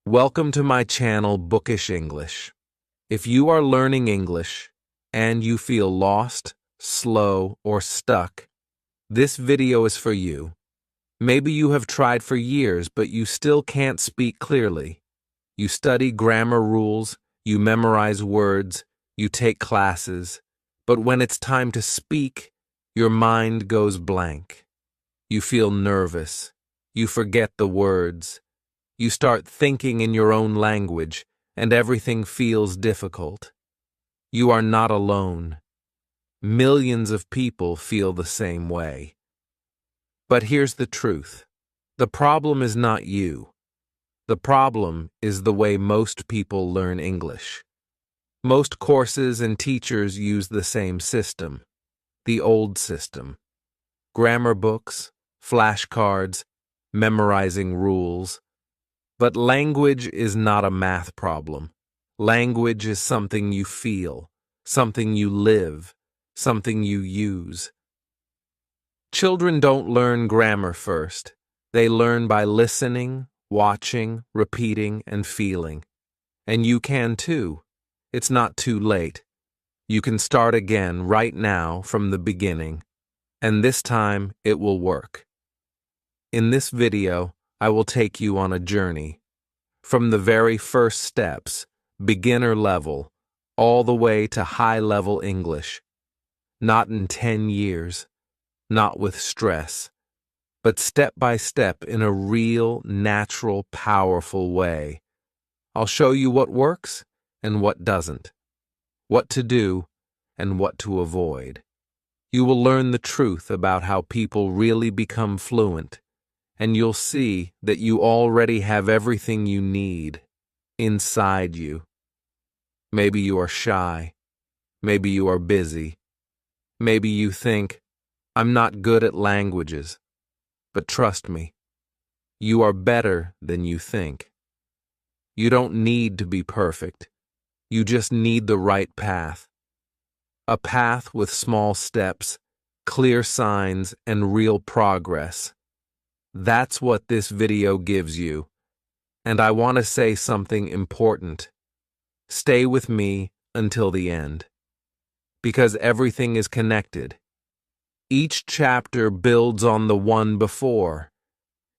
Welcome to my channel, Bookish English. If you are learning English and you feel lost, slow, or stuck, this video is for you. Maybe you have tried for years, but you still can't speak clearly. You study grammar rules, you memorize words, you take classes, but when it's time to speak, your mind goes blank. You feel nervous. You forget the words. You start thinking in your own language, and everything feels difficult. You are not alone. Millions of people feel the same way. But here's the truth. The problem is not you. The problem is the way most people learn English. Most courses and teachers use the same system, the old system. Grammar books, flashcards, memorizing rules. But language is not a math problem. Language is something you feel, something you live, something you use. Children don't learn grammar first. They learn by listening, watching, repeating, and feeling. And you can too. It's not too late. You can start again right now from the beginning. And this time it will work. In this video, I will take you on a journey. From the very first steps, beginner level, all the way to high-level English. Not in 10 years, not with stress, but step by step in a real, natural, powerful way. I'll show you what works and what doesn't, what to do and what to avoid. You will learn the truth about how people really become fluent, and you'll see that you already have everything you need inside you. Maybe you are shy. Maybe you are busy. Maybe you think, I'm not good at languages. But trust me, you are better than you think. You don't need to be perfect. You just need the right path. A path with small steps, clear signs, and real progress. That's what this video gives you. And I want to say something important. Stay with me until the end. Because everything is connected. Each chapter builds on the one before.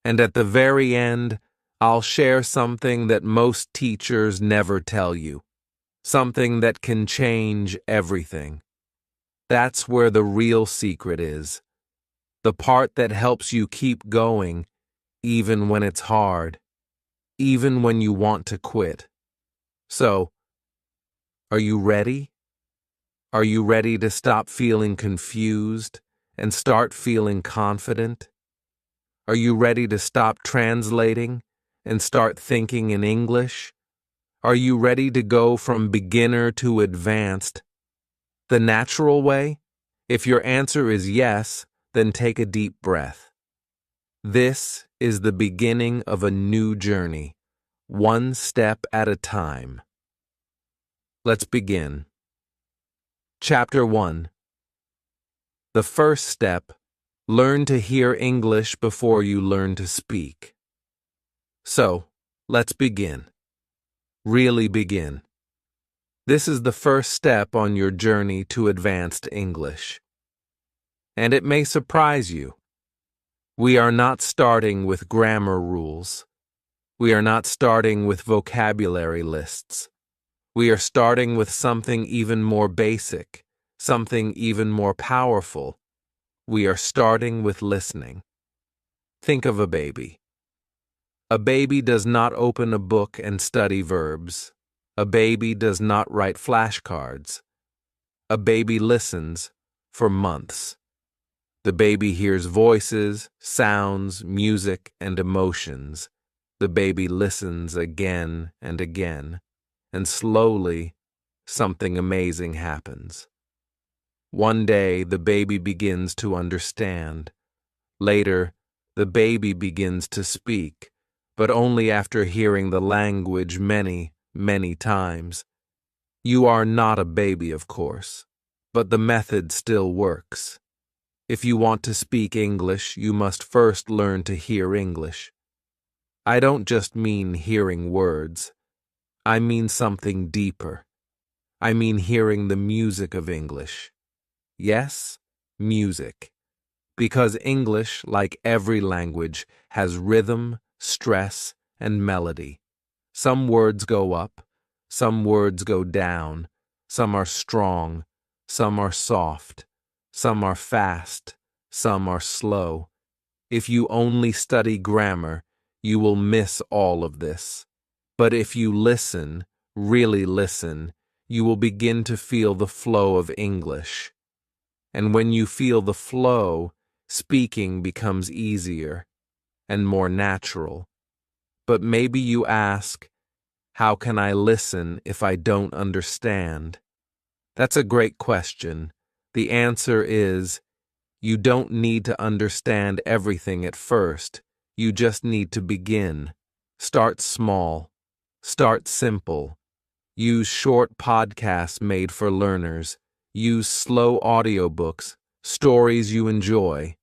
And at the very end, I'll share something that most teachers never tell you. Something that can change everything. That's where the real secret is. The part that helps you keep going, even when it's hard, even when you want to quit. So, are you ready? Are you ready to stop feeling confused and start feeling confident? Are you ready to stop translating and start thinking in English? Are you ready to go from beginner to advanced? The natural way? If your answer is yes, then take a deep breath. This is the beginning of a new journey, one step at a time. Let's begin. Chapter 1. The first step, learn to hear English before you learn to speak. So, let's begin. Really begin. This is the first step on your journey to advanced English. And it may surprise you. We are not starting with grammar rules. We are not starting with vocabulary lists. We are starting with something even more basic, something even more powerful. We are starting with listening. Think of a baby. A baby does not open a book and study verbs. A baby does not write flashcards. A baby listens for months. The baby hears voices, sounds, music, and emotions. The baby listens again and again, and slowly, something amazing happens. One day, the baby begins to understand. Later, the baby begins to speak, but only after hearing the language many, many times. You are not a baby, of course, but the method still works. If you want to speak English, you must first learn to hear English. I don't just mean hearing words. I mean something deeper. I mean hearing the music of English. Yes, music. Because English, like every language, has rhythm, stress, and melody. Some words go up, some words go down, some are strong, some are soft, some are fast, some are slow. If you only study grammar, you will miss all of this. But if you listen, really listen, you will begin to feel the flow of English. And when you feel the flow, speaking becomes easier and more natural. But maybe you ask, how can I listen if I don't understand? That's a great question. The answer is, you don't need to understand everything at first. You just need to begin. Start small. Start simple. Use short podcasts made for learners. Use slow audiobooks, stories you enjoy.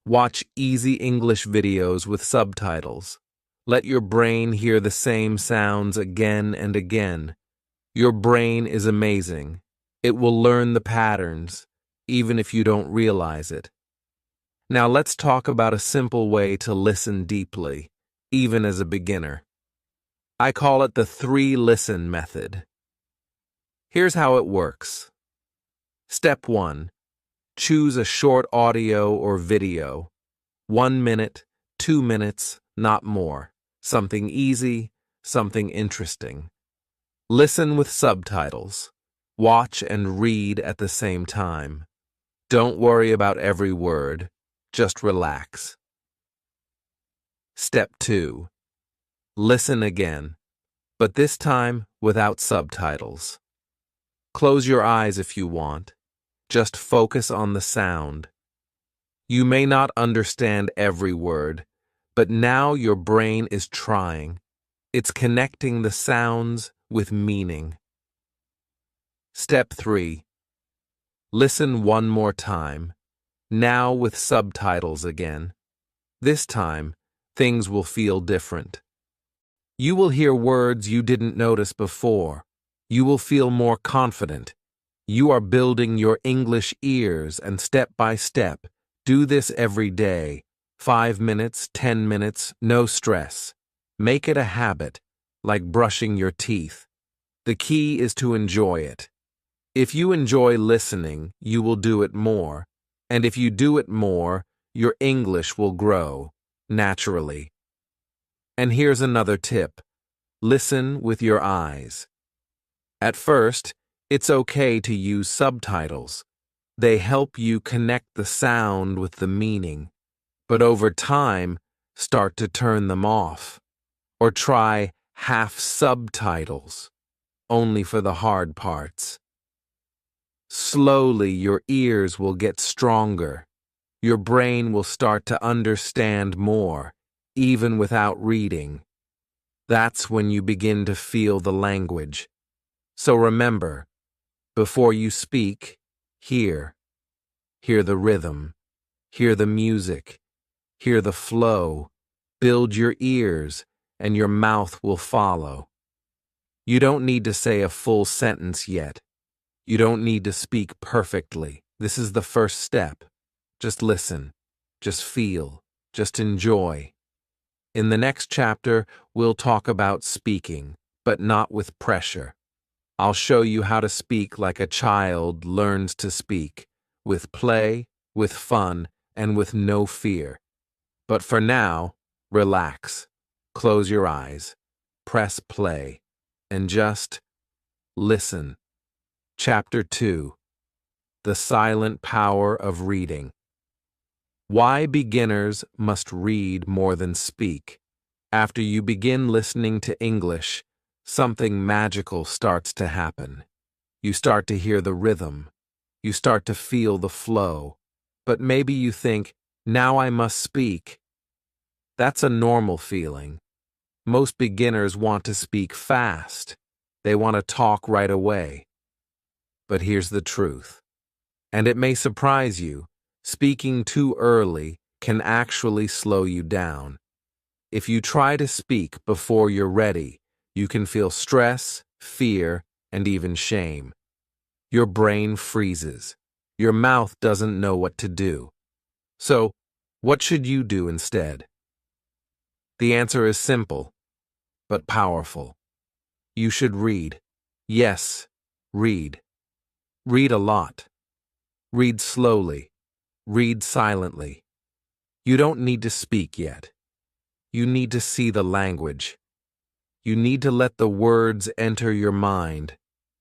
Watch easy English videos with subtitles. Let your brain hear the same sounds again and again. Your brain is amazing. It will learn the patterns, even if you don't realize it. Now let's talk about a simple way to listen deeply, even as a beginner. I call it the 3-listen method. Here's how it works. Step 1. Choose a short audio or video. 1 minute, 2 minutes, not more. Something easy, something interesting. Listen with subtitles. Watch and read at the same time. Don't worry about every word. Just relax. Step 2. Listen again, but this time without subtitles. Close your eyes if you want. Just focus on the sound. You may not understand every word, but now your brain is trying. It's connecting the sounds with meaning. Step 3. Listen one more time, now with subtitles again. This time, things will feel different. You will hear words you didn't notice before. You will feel more confident. You are building your English ears, and step by step, do this every day. 5 minutes, 10 minutes, no stress. Make it a habit, like brushing your teeth. The key is to enjoy it. If you enjoy listening, you will do it more. And if you do it more, your English will grow, naturally. And here's another tip. Listen with your eyes. At first, it's okay to use subtitles. They help you connect the sound with the meaning. But over time, start to turn them off. Or try half subtitles, only for the hard parts. Slowly, your ears will get stronger. Your brain will start to understand more, even without reading. That's when you begin to feel the language. So remember, before you speak, hear. Hear the rhythm. Hear the music. Hear the flow. Build your ears, and your mouth will follow. You don't need to say a full sentence yet. You don't need to speak perfectly. This is the first step. Just listen. Just feel. Just enjoy. In the next chapter, we'll talk about speaking, but not with pressure. I'll show you how to speak like a child learns to speak, with play, with fun, and with no fear. But for now, relax. Close your eyes. Press play. And just listen. Chapter 2. The Silent Power of Reading. Why beginners must read more than speak. After you begin listening to English, something magical starts to happen. You start to hear the rhythm. You start to feel the flow. But maybe you think, now I must speak. That's a normal feeling. Most beginners want to speak fast. They want to talk right away. But here's the truth. And it may surprise you. Speaking too early can actually slow you down. If you try to speak before you're ready, you can feel stress, fear, and even shame. Your brain freezes. Your mouth doesn't know what to do. So, what should you do instead? The answer is simple, but powerful. You should read. Yes, read. Read a lot. Read slowly. Read silently. You don't need to speak yet. You need to see the language. You need to let the words enter your mind,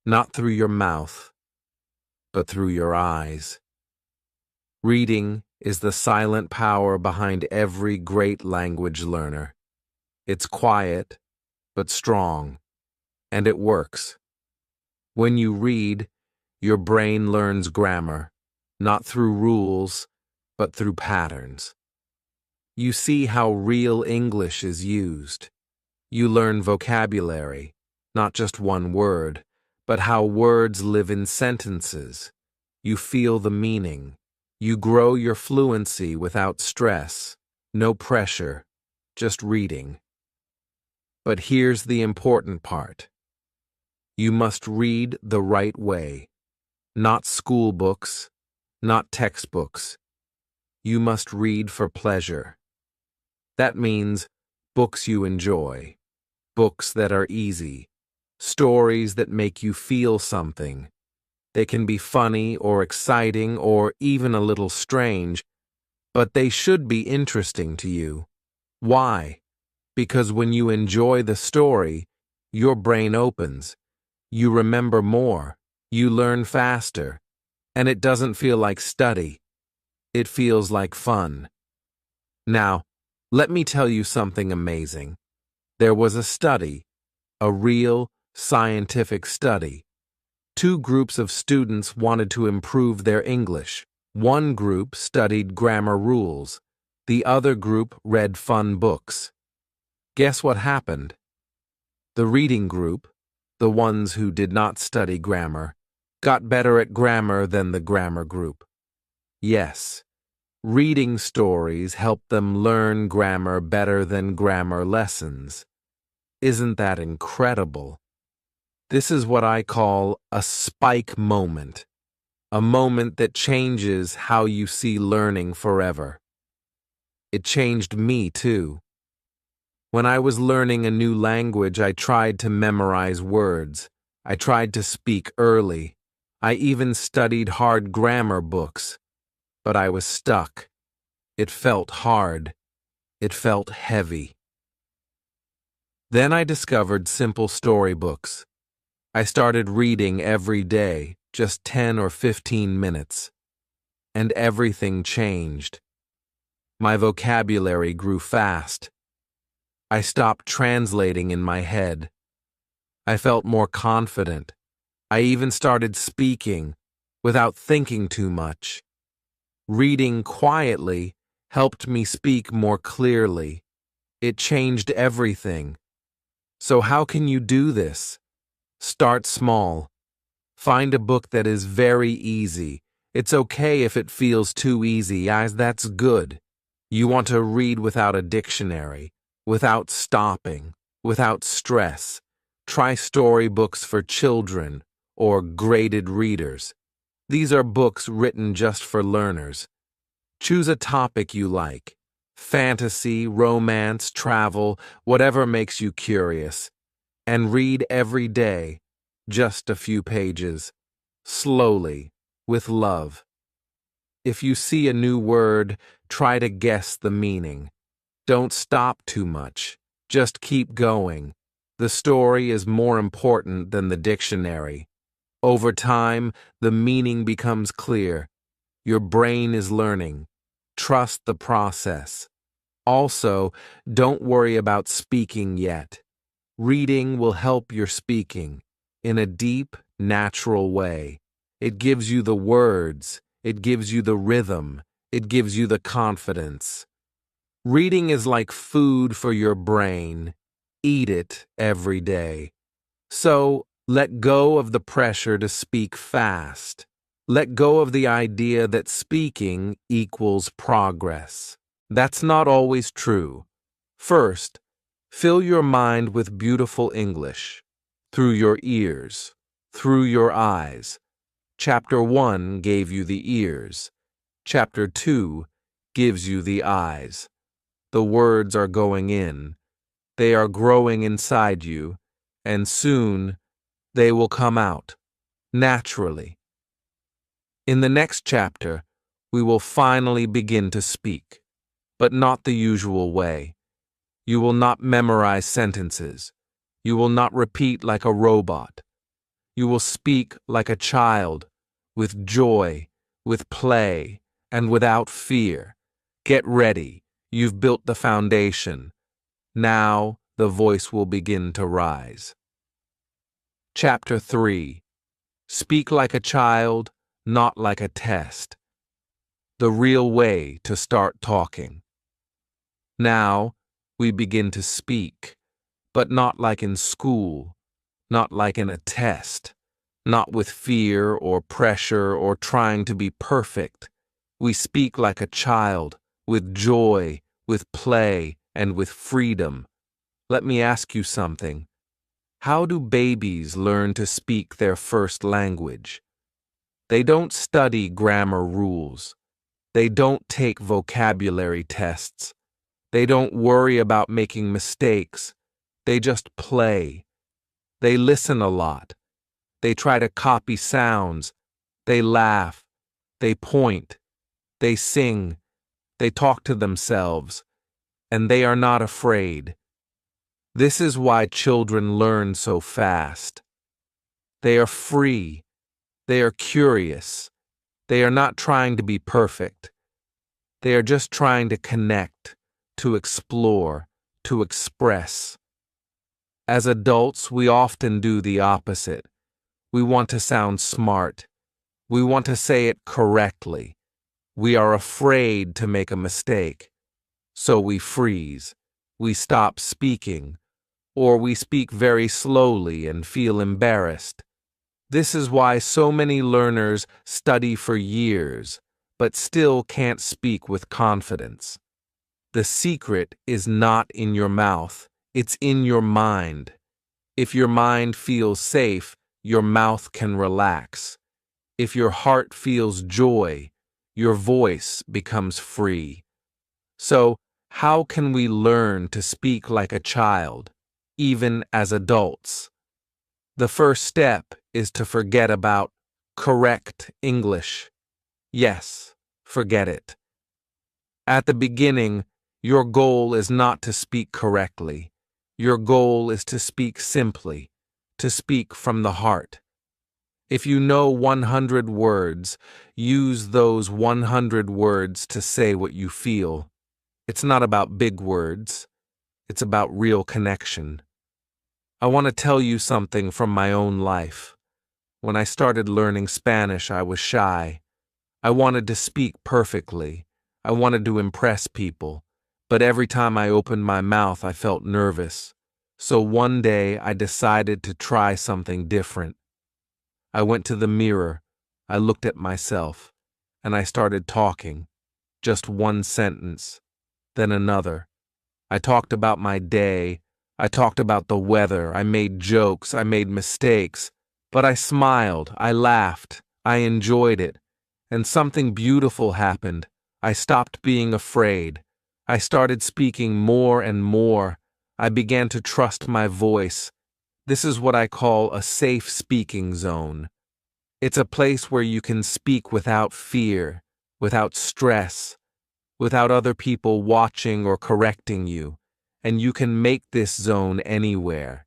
not through your mouth, but through your eyes. Reading is the silent power behind every great language learner. It's quiet, but strong, and it works. When you read, your brain learns grammar, not through rules, but through patterns. You see how real English is used. You learn vocabulary, not just one word, but how words live in sentences. You feel the meaning. You grow your fluency without stress, no pressure, just reading. But here's the important part. You must read the right way. Not school books, not textbooks. You must read for pleasure. That means books you enjoy, books that are easy, stories that make you feel something. They can be funny or exciting or even a little strange, but they should be interesting to you. Why? Because when you enjoy the story, your brain opens. You remember more, you learn faster, and it doesn't feel like study. It feels like fun. Now, let me tell you something amazing. There was a study, a real scientific study. 2 groups of students wanted to improve their English. One group studied grammar rules. The other group read fun books. Guess what happened? The reading group, the ones who did not study grammar, got better at grammar than the grammar group. Yes, reading stories helped them learn grammar better than grammar lessons. Isn't that incredible? This is what I call a spike moment, a moment that changes how you see learning forever. It changed me too. When I was learning a new language, I tried to memorize words. I tried to speak early. I even studied hard grammar books. But I was stuck. It felt hard. It felt heavy. Then I discovered simple storybooks. I started reading every day, just 10 or 15 minutes. And everything changed. My vocabulary grew fast. I stopped translating in my head. I felt more confident. I even started speaking without thinking too much. Reading quietly helped me speak more clearly. It changed everything. So how can you do this? Start small. Find a book that is very easy. It's okay if it feels too easy, as that's good. You want to read without a dictionary, without stopping, without stress. Try storybooks for children or graded readers. These are books written just for learners. Choose a topic you like. Fantasy, romance, travel, whatever makes you curious. And read every day, just a few pages. Slowly, with love. If you see a new word, try to guess the meaning. Don't stop too much. Just keep going. The story is more important than the dictionary. Over time, the meaning becomes clear. Your brain is learning. Trust the process. Also, don't worry about speaking yet. Reading will help your speaking in a deep, natural way. It gives you the words. It gives you the rhythm. It gives you the confidence. Reading is like food for your brain. Eat it every day. So, let go of the pressure to speak fast. Let go of the idea that speaking equals progress. That's not always true. First, fill your mind with beautiful English. Through your ears, through your eyes. Chapter 1 gave you the ears. Chapter 2 gives you the eyes. The words are going in. They are growing inside you, and soon they will come out, naturally. In the next chapter, we will finally begin to speak, but not the usual way. You will not memorize sentences. You will not repeat like a robot. You will speak like a child, with joy, with play, and without fear. Get ready. You've built the foundation. Now the voice will begin to rise. Chapter 3. Speak like a child, not like a test. The real way to start talking. Now we begin to speak, but not like in school, not like in a test, not with fear or pressure or trying to be perfect. We speak like a child, with joy, with play, and with freedom. Let me ask you something. How do babies learn to speak their first language? They don't study grammar rules. They don't take vocabulary tests. They don't worry about making mistakes. They just play. They listen a lot. They try to copy sounds. They laugh. They point. They sing. They talk to themselves. And they are not afraid. This is why children learn so fast. They are free. They are curious. They are not trying to be perfect. They are just trying to connect, to explore, to express. As adults, we often do the opposite. We want to sound smart. We want to say it correctly. We are afraid to make a mistake. So we freeze. We stop speaking. Or we speak very slowly and feel embarrassed. This is why so many learners study for years, but still can't speak with confidence. The secret is not in your mouth, it's in your mind. If your mind feels safe, your mouth can relax. If your heart feels joy, your voice becomes free. So, how can we learn to speak like a child, even as adults? The first step is to forget about correct English. Yes, forget it. At the beginning, your goal is not to speak correctly. Your goal is to speak simply, to speak from the heart. If you know 100 words, use those 100 words to say what you feel. It's not about big words. It's about real connection. I want to tell you something from my own life. When I started learning Spanish, I was shy. I wanted to speak perfectly. I wanted to impress people. But every time I opened my mouth, I felt nervous. So one day, I decided to try something different. I went to the mirror. I looked at myself. And I started talking. Just one sentence. Then another. I talked about my day. I talked about the weather. I made jokes. I made mistakes. But I smiled. I laughed. I enjoyed it. And something beautiful happened. I stopped being afraid. I started speaking more and more. I began to trust my voice. This is what I call a safe speaking zone. It's a place where you can speak without fear, without stress, without other people watching or correcting you. And you can make this zone anywhere.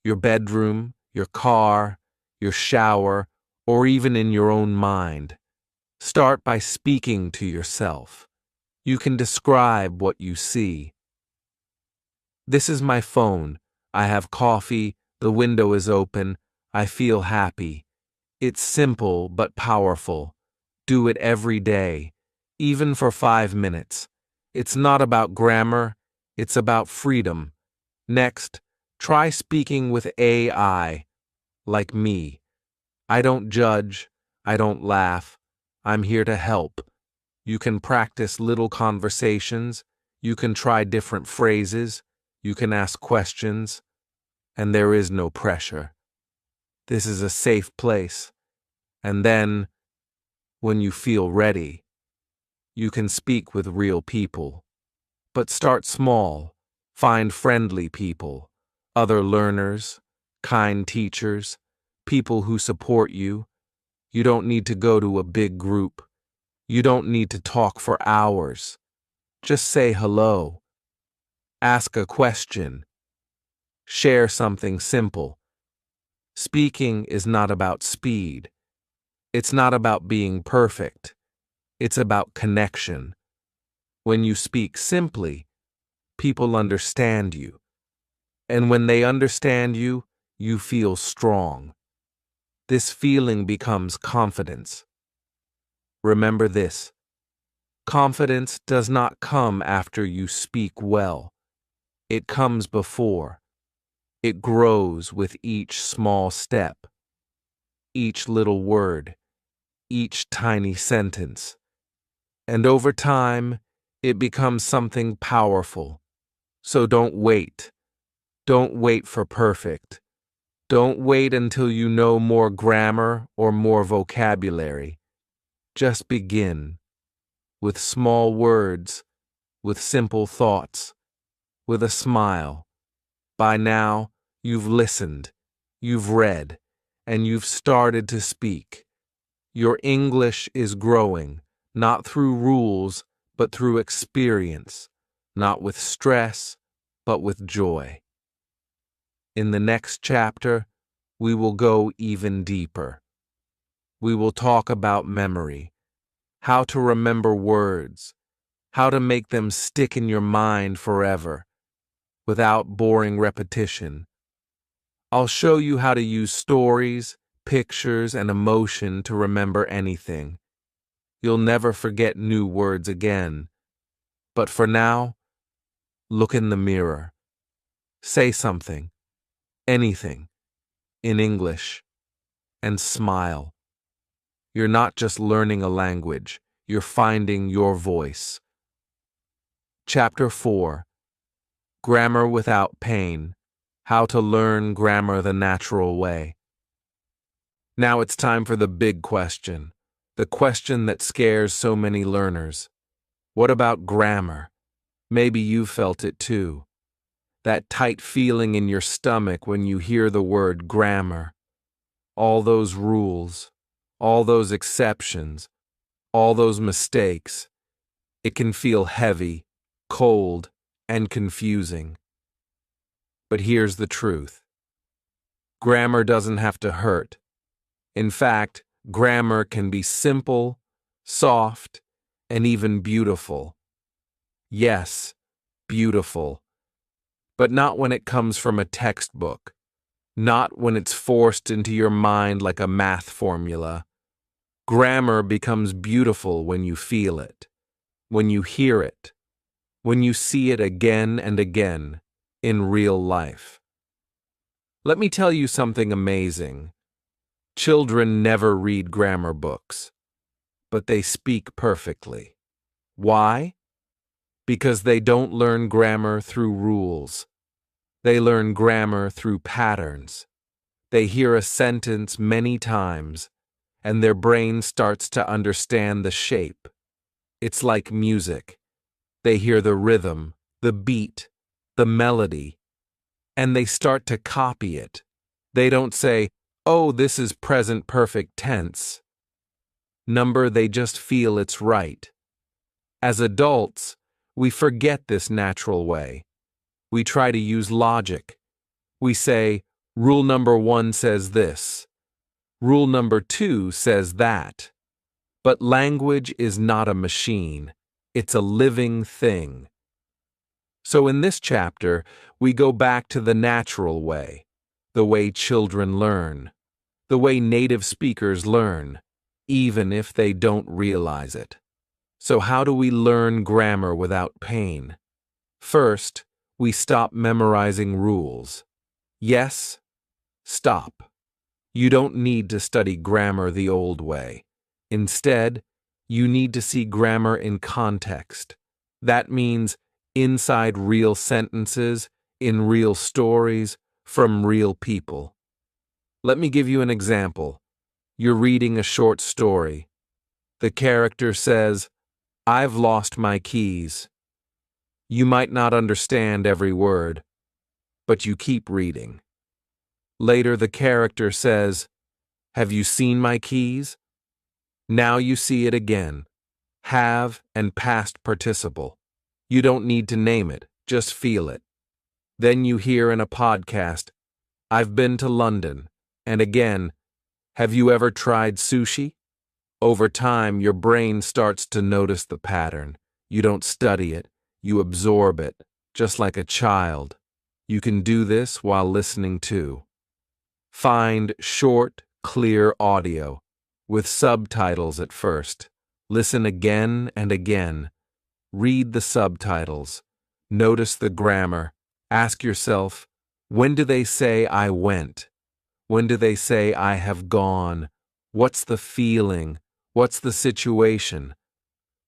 Your bedroom, your car, your shower, or even in your own mind. Start by speaking to yourself. You can describe what you see. This is my phone. I have coffee. The window is open. I feel happy. It's simple but powerful. Do it every day, even for 5 minutes. It's not about grammar. It's about freedom. Next, try speaking with AI, like me. I don't judge. I don't laugh. I'm here to help. You can practice little conversations. You can try different phrases, you can ask questions, and there is no pressure. This is a safe place. And then, when you feel ready, you can speak with real people. But start small. Find friendly people, other learners, kind teachers, people who support you. You don't need to go to a big group. You don't need to talk for hours. Just say hello. Ask a question. Share something simple. Speaking is not about speed. It's not about being perfect. It's about connection. When you speak simply, people understand you. And when they understand you, you feel strong. This feeling becomes confidence. Remember this: confidence does not come after you speak well. It comes before. It grows with each small step, each little word, each tiny sentence. And over time, it becomes something powerful. So don't wait. Don't wait for perfect. Don't wait until you know more grammar or more vocabulary. Just begin. With small words, with simple thoughts, with a smile. By now, you've listened, you've read, and you've started to speak. Your English is growing, not through rules, but through experience, not with stress, but with joy. In the next chapter, we will go even deeper. We will talk about memory, how to remember words, how to make them stick in your mind forever, without boring repetition. I'll show you how to use stories, pictures, and emotion to remember anything. You'll never forget new words again. But for now, look in the mirror. Say something, anything, in English, and smile. You're not just learning a language, you're finding your voice. Chapter 4: Grammar Without Pain. How to Learn Grammar the Natural Way. Now it's time for the big question, the question that scares so many learners. What about grammar? Maybe you've felt it too. That tight feeling in your stomach when you hear the word grammar. All those rules, all those exceptions, all those mistakes. It can feel heavy, cold, and confusing. But here's the truth. Grammar doesn't have to hurt. In fact, grammar can be simple, soft, and even beautiful. Yes, beautiful. But not when it comes from a textbook. Not when it's forced into your mind like a math formula. Grammar becomes beautiful when you feel it, when you hear it, when you see it again and again in real life. Let me tell you something amazing. Children never read grammar books, but they speak perfectly. Why? Because they don't learn grammar through rules. They learn grammar through patterns. They hear a sentence many times, and their brain starts to understand the shape. It's like music. They hear the rhythm, the beat, the melody, and they start to copy it. They don't say, "Oh, this is present perfect tense." They just feel it's right. As adults, we forget this natural way. We try to use logic. We say, rule number 1 says this. Rule number 2 says that. But language is not a machine. It's a living thing. So in this chapter, we go back to the natural way, the way children learn, the way native speakers learn, even if they don't realize it. So how do we learn grammar without pain? First, we stop memorizing rules. Yes, stop. You don't need to study grammar the old way. Instead, you need to see grammar in context. That means inside real sentences, in real stories, from real people. Let me give you an example. You're reading a short story. The character says, "I've lost my keys." You might not understand every word, but you keep reading. Later, the character says, "Have you seen my keys?" Now you see it again. Have and past participle. You don't need to name it, just feel it. Then you hear in a podcast, "I've been to London." And again, "Have you ever tried sushi?" Over time, your brain starts to notice the pattern. You don't study it, you absorb it, just like a child. You can do this while listening too. Find short, clear audio, with subtitles at first. Listen again and again. Read the subtitles. Notice the grammar. Ask yourself, when do they say "I went"? When do they say "I have gone"? What's the feeling? What's the situation?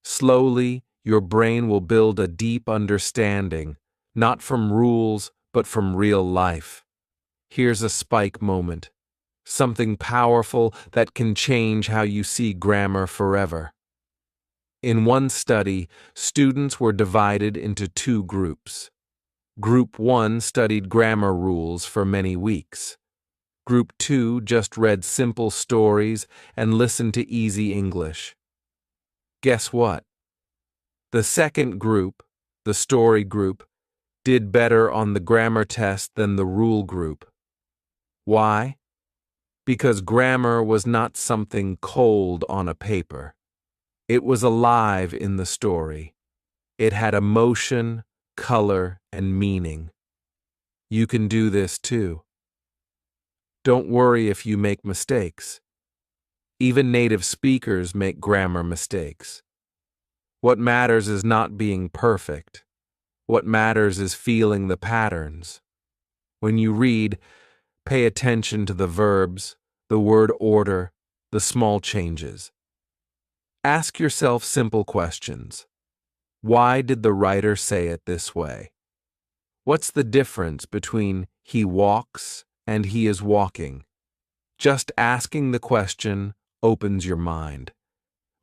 Slowly, your brain will build a deep understanding, not from rules, but from real life. Here's a spike moment. Something powerful that can change how you see grammar forever. In one study, students were divided into two groups. Group 1 studied grammar rules for many weeks. Group 2 just read simple stories and listened to easy English. Guess what? The second group, the story group, did better on the grammar test than the rule group. Why? Because grammar was not something cold on a paper. It was alive in the story. It had emotion, color, and meaning. You can do this too. Don't worry if you make mistakes. Even native speakers make grammar mistakes. What matters is not being perfect. What matters is feeling the patterns. When you read, pay attention to the verbs, the word order, the small changes. Ask yourself simple questions. Why did the writer say it this way? What's the difference between "he walks" and "he is walking"? Just asking the question opens your mind.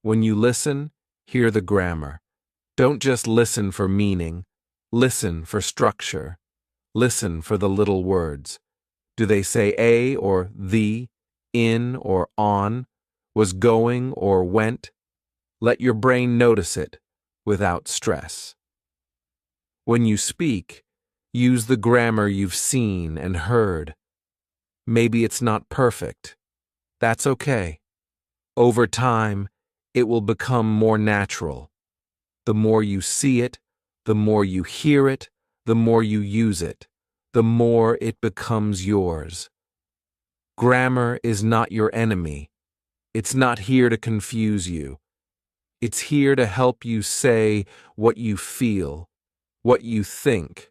When you listen, hear the grammar. Don't just listen for meaning. Listen for structure. Listen for the little words. Do they say "a" or "the", "in" or "on", "was going" or "went"? Let your brain notice it without stress. When you speak, use the grammar you've seen and heard. Maybe it's not perfect. That's okay. Over time, it will become more natural. The more you see it, the more you hear it, the more you use it, the more it becomes yours. Grammar is not your enemy. It's not here to confuse you. It's here to help you say what you feel, what you think,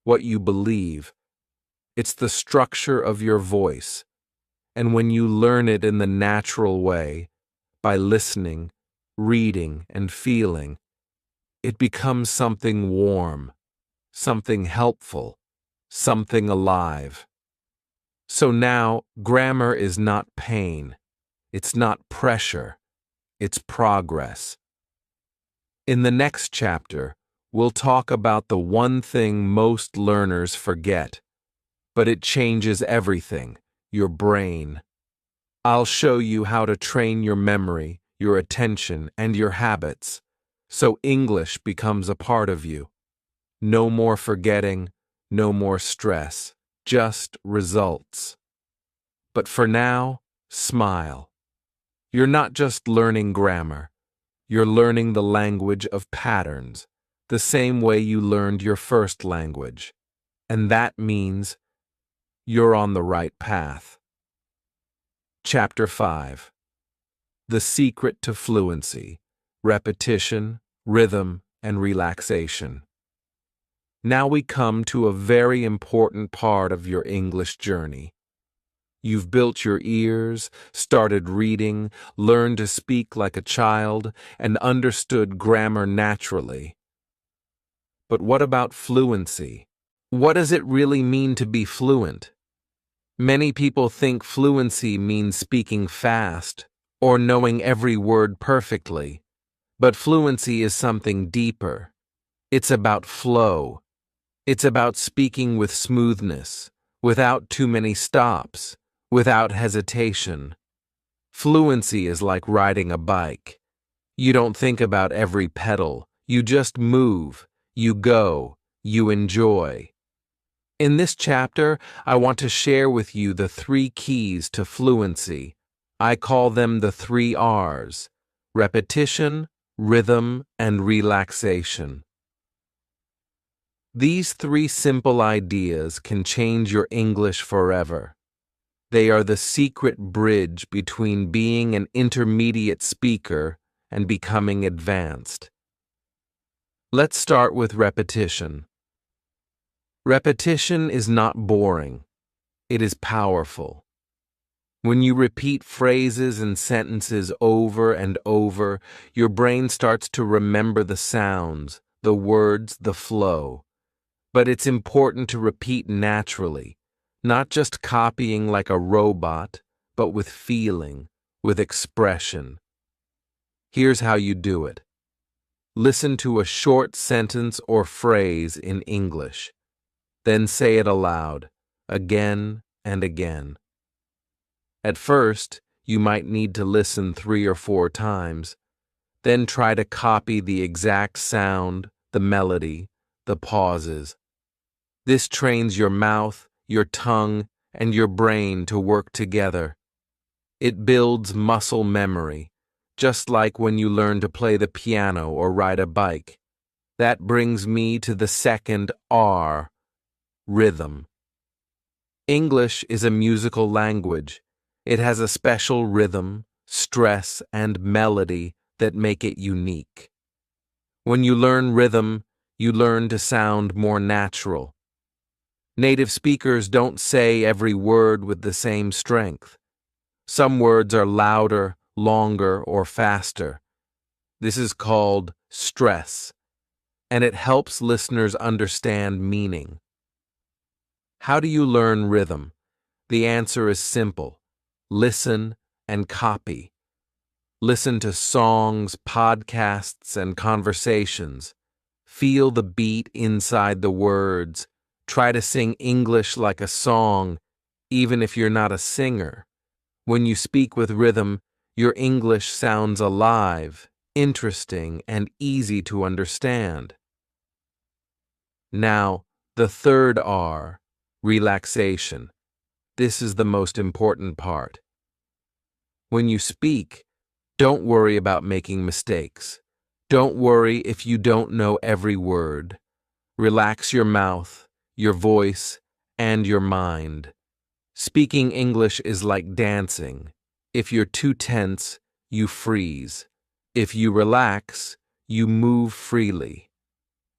what you believe. It's the structure of your voice. And when you learn it in the natural way, by listening, reading, and feeling, it becomes something warm, something helpful, something alive. So now, grammar is not pain. It's not pressure. It's progress. In the next chapter, we'll talk about the one thing most learners forget, but it changes everything: your brain. I'll show you how to train your memory, your attention, and your habits, so English becomes a part of you. No more forgetting, no more stress, just results. But for now, smile. You're not just learning grammar. You're learning the language of patterns, the same way you learned your first language. And that means you're on the right path. Chapter 5. The Secret to Fluency: Repetition, Rhythm, and Relaxation. Now we come to a very important part of your English journey. You've built your ears, started reading, learned to speak like a child, and understood grammar naturally. But what about fluency? What does it really mean to be fluent? Many people think fluency means speaking fast or knowing every word perfectly, but fluency is something deeper. It's about flow. It's about speaking with smoothness, without too many stops, without hesitation. Fluency is like riding a bike. You don't think about every pedal. You just move, you go, you enjoy. In this chapter, I want to share with you the 3 keys to fluency. I call them the 3 R's: repetition, rhythm, and relaxation. These 3 simple ideas can change your English forever. They are the secret bridge between being an intermediate speaker and becoming advanced. Let's start with repetition. Repetition is not boring. It is powerful. When you repeat phrases and sentences over and over, your brain starts to remember the sounds, the words, the flow. But it's important to repeat naturally, not just copying like a robot, but with feeling, with expression. Here's how you do it. Listen to a short sentence or phrase in English. Then say it aloud, again and again. At first, you might need to listen 3 or 4 times. Then try to copy the exact sound, the melody, the pauses. This trains your mouth, your tongue, and your brain to work together. It builds muscle memory, just like when you learn to play the piano or ride a bike. That brings me to the second R, rhythm. English is a musical language. It has a special rhythm, stress, and melody that make it unique. When you learn rhythm, you learn to sound more natural. Native speakers don't say every word with the same strength. Some words are louder, longer, or faster. This is called stress, and it helps listeners understand meaning. How do you learn rhythm? The answer is simple. Listen and copy. Listen to songs, podcasts, and conversations. Feel the beat inside the words. Try to sing English like a song, even if you're not a singer. When you speak with rhythm, your English sounds alive, interesting, and easy to understand. Now, the third R, relaxation. This is the most important part. When you speak, don't worry about making mistakes. Don't worry if you don't know every word. Relax your mouth, your voice, and your mind. Speaking English is like dancing. If you're too tense, you freeze. If you relax, you move freely.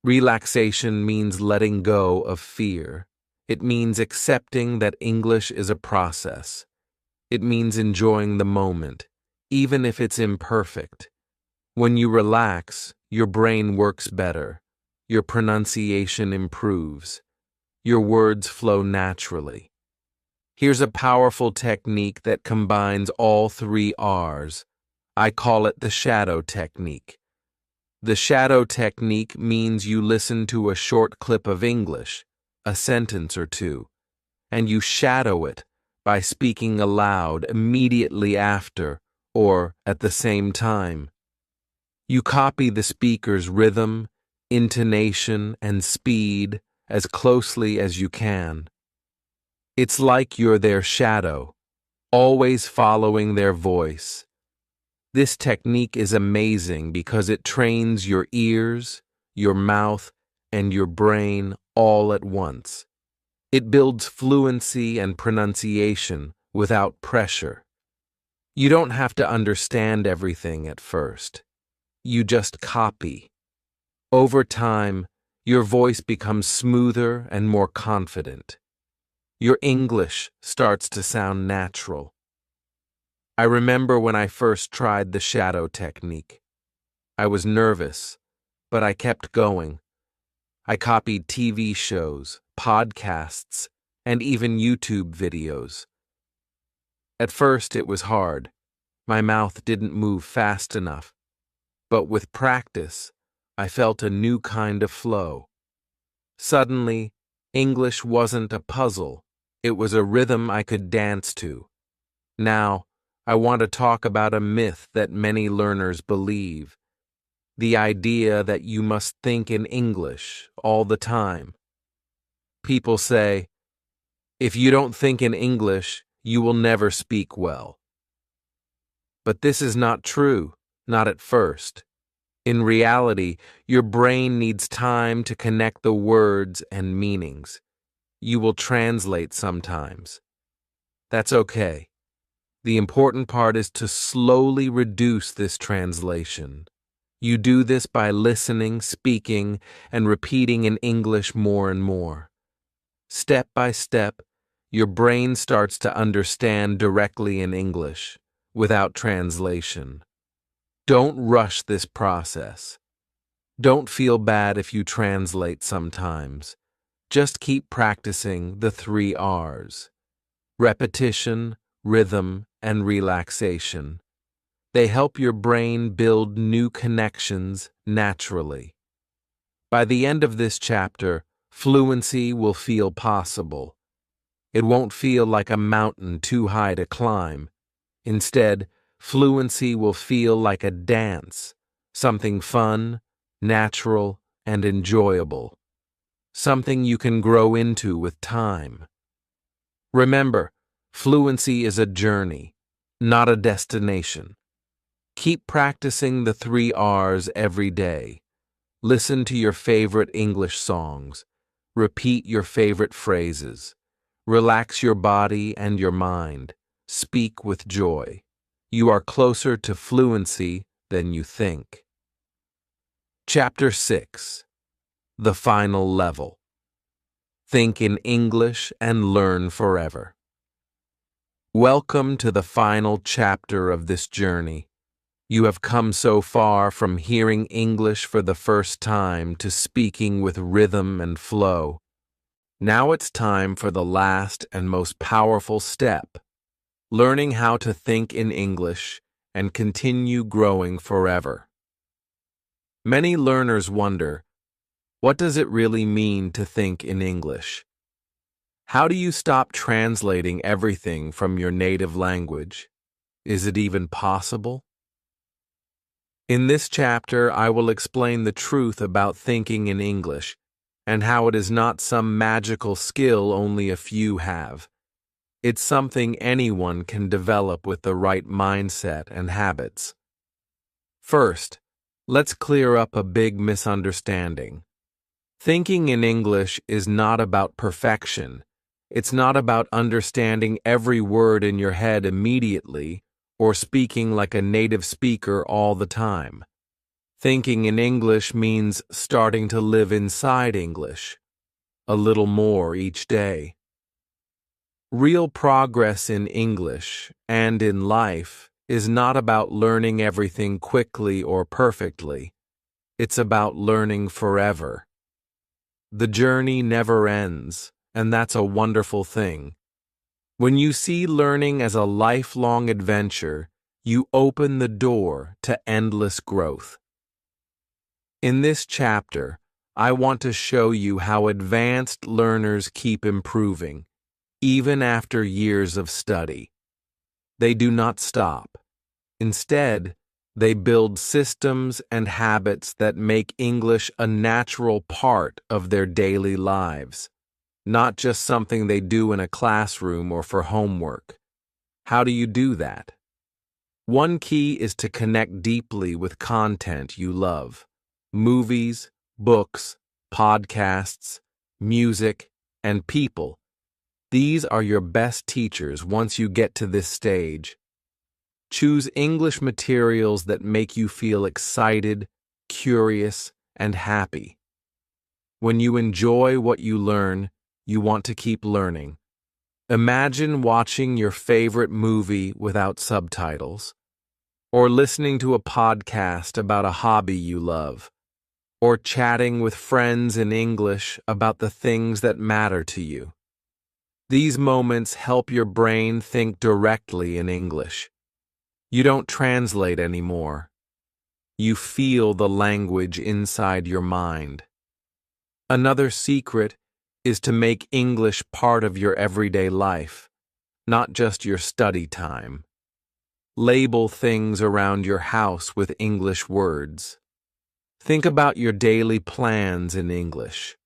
Relaxation means letting go of fear. It means accepting that English is a process. It means enjoying the moment, even if it's imperfect. When you relax, your brain works better. Your pronunciation improves. Your words flow naturally. Here's a powerful technique that combines all 3 R's. I call it the shadow technique. The shadow technique means you listen to a short clip of English, a sentence or 2, and you shadow it by speaking aloud immediately after or at the same time. You copy the speaker's rhythm, intonation, and speed as closely as you can. It's like you're their shadow, always following their voice. This technique is amazing because it trains your ears, your mouth, and your brain all at once. It builds fluency and pronunciation without pressure. You don't have to understand everything at first. You just copy. Over time, your voice becomes smoother and more confident. Your English starts to sound natural. I remember when I first tried the shadow technique. I was nervous, but I kept going. I copied TV shows, podcasts, and even YouTube videos. At first, it was hard. My mouth didn't move fast enough. But with practice, I felt a new kind of flow. Suddenly, English wasn't a puzzle. It was a rhythm I could dance to. Now, I want to talk about a myth that many learners believe. The idea that you must think in English all the time. People say, if you don't think in English, you will never speak well. But this is not true, not at first. In reality, your brain needs time to connect the words and meanings. You will translate sometimes. That's okay. The important part is to slowly reduce this translation. You do this by listening, speaking, and repeating in English more and more. Step by step, your brain starts to understand directly in English, without translation. Don't rush this process. Don't feel bad if you translate sometimes. Just keep practicing the 3 R's. Repetition, rhythm, and relaxation. They help your brain build new connections naturally. By the end of this chapter, fluency will feel possible. It won't feel like a mountain too high to climb. Instead, fluency will feel like a dance, something fun, natural, and enjoyable. Something you can grow into with time. Remember, fluency is a journey, not a destination. Keep practicing the 3 R's every day. Listen to your favorite English songs. Repeat your favorite phrases. Relax your body and your mind. Speak with joy. You are closer to fluency than you think. Chapter 6. The Final Level. Think in English and learn forever. Welcome to the final chapter of this journey. You have come so far from hearing English for the first time to speaking with rhythm and flow. Now it's time for the last and most powerful step, learning how to think in English and continue growing forever. Many learners wonder, what does it really mean to think in English? How do you stop translating everything from your native language? Is it even possible? In this chapter, I will explain the truth about thinking in English and how it is not some magical skill only a few have. It's something anyone can develop with the right mindset and habits. First, let's clear up a big misunderstanding. Thinking in English is not about perfection. It's not about understanding every word in your head immediately or speaking like a native speaker all the time. Thinking in English means starting to live inside English, a little more each day. Real progress in English and in life is not about learning everything quickly or perfectly. It's about learning forever. The journey never ends, and that's a wonderful thing. When you see learning as a lifelong adventure, you open the door to endless growth. In this chapter, I want to show you how advanced learners keep improving, even after years of study. They do not stop. Instead, they build systems and habits that make English a natural part of their daily lives, not just something they do in a classroom or for homework. How do you do that? One key is to connect deeply with content you love. Movies, books, podcasts, music, and people. These are your best teachers once you get to this stage. Choose English materials that make you feel excited, curious, and happy. When you enjoy what you learn, you want to keep learning. Imagine watching your favorite movie without subtitles, or listening to a podcast about a hobby you love. or chatting with friends in English about the things that matter to you. These moments help your brain think directly in English. You don't translate anymore. You feel the language inside your mind. Another secret is to make English part of your everyday life, not just your study time. Label things around your house with English words. Think about your daily plans in English.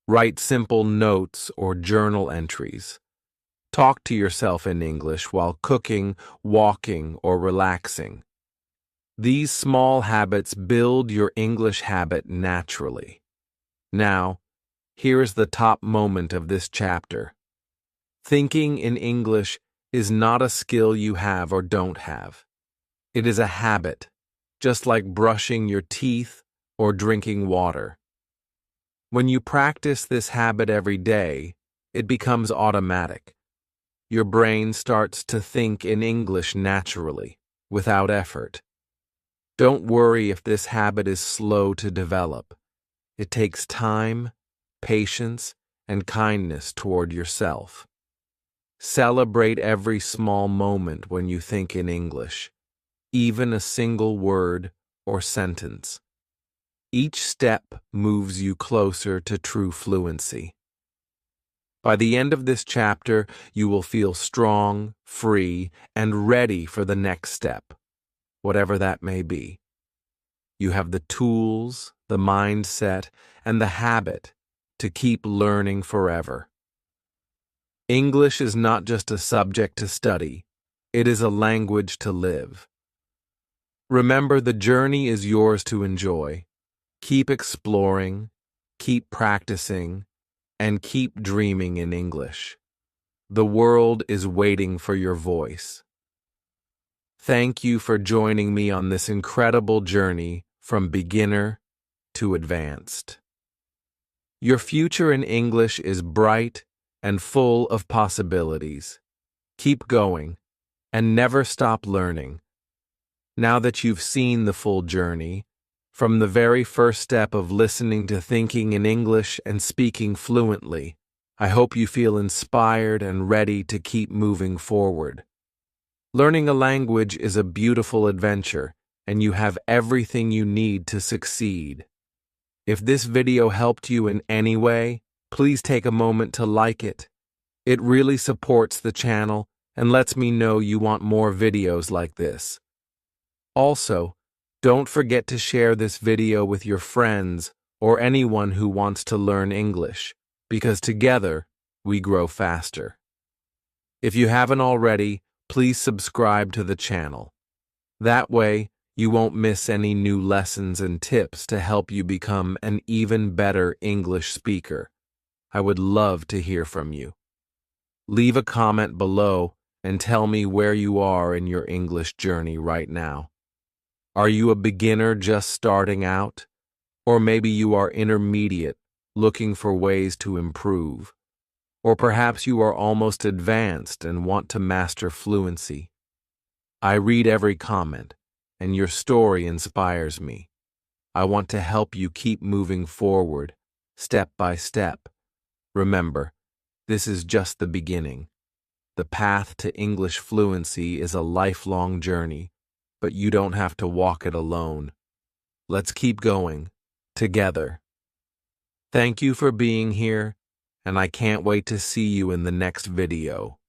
Write simple notes or journal entries. Talk to yourself in English while cooking, walking, or relaxing. These small habits build your English habit naturally. Now, here is the top moment of this chapter. Thinking in English is not a skill you have or don't have. It is a habit, just like brushing your teeth or drinking water. When you practice this habit every day, it becomes automatic. Your brain starts to think in English naturally, without effort. Don't worry if this habit is slow to develop. It takes time, patience, and kindness toward yourself. Celebrate every small moment when you think in English, even a single word or sentence. Each step moves you closer to true fluency. By the end of this chapter, you will feel strong, free, and ready for the next step, whatever that may be. You have the tools, the mindset, and the habit to keep learning forever. English is not just a subject to study, it is a language to live. Remember, the journey is yours to enjoy. Keep exploring, keep practicing, and keep dreaming in English. The world is waiting for your voice. Thank you for joining me on this incredible journey from beginner to advanced. Your future in English is bright and full of possibilities. Keep going and never stop learning. Now that you've seen the full journey, from the very first step of listening to thinking in English and speaking fluently, I hope you feel inspired and ready to keep moving forward. Learning a language is a beautiful adventure, and you have everything you need to succeed. If this video helped you in any way, please take a moment to like it. It really supports the channel and lets me know you want more videos like this. Also, don't forget to share this video with your friends or anyone who wants to learn English, because together we grow faster. If you haven't already, please subscribe to the channel. That way, you won't miss any new lessons and tips to help you become an even better English speaker. I would love to hear from you. Leave a comment below and tell me where you are in your English journey right now. Are you a beginner just starting out? Or maybe you are intermediate, looking for ways to improve? Or perhaps you are almost advanced and want to master fluency? I read every comment, and your story inspires me. I want to help you keep moving forward, step by step. Remember, this is just the beginning. The path to English fluency is a lifelong journey, but you don't have to walk it alone. Let's keep going, together. Thank you for being here, and I can't wait to see you in the next video.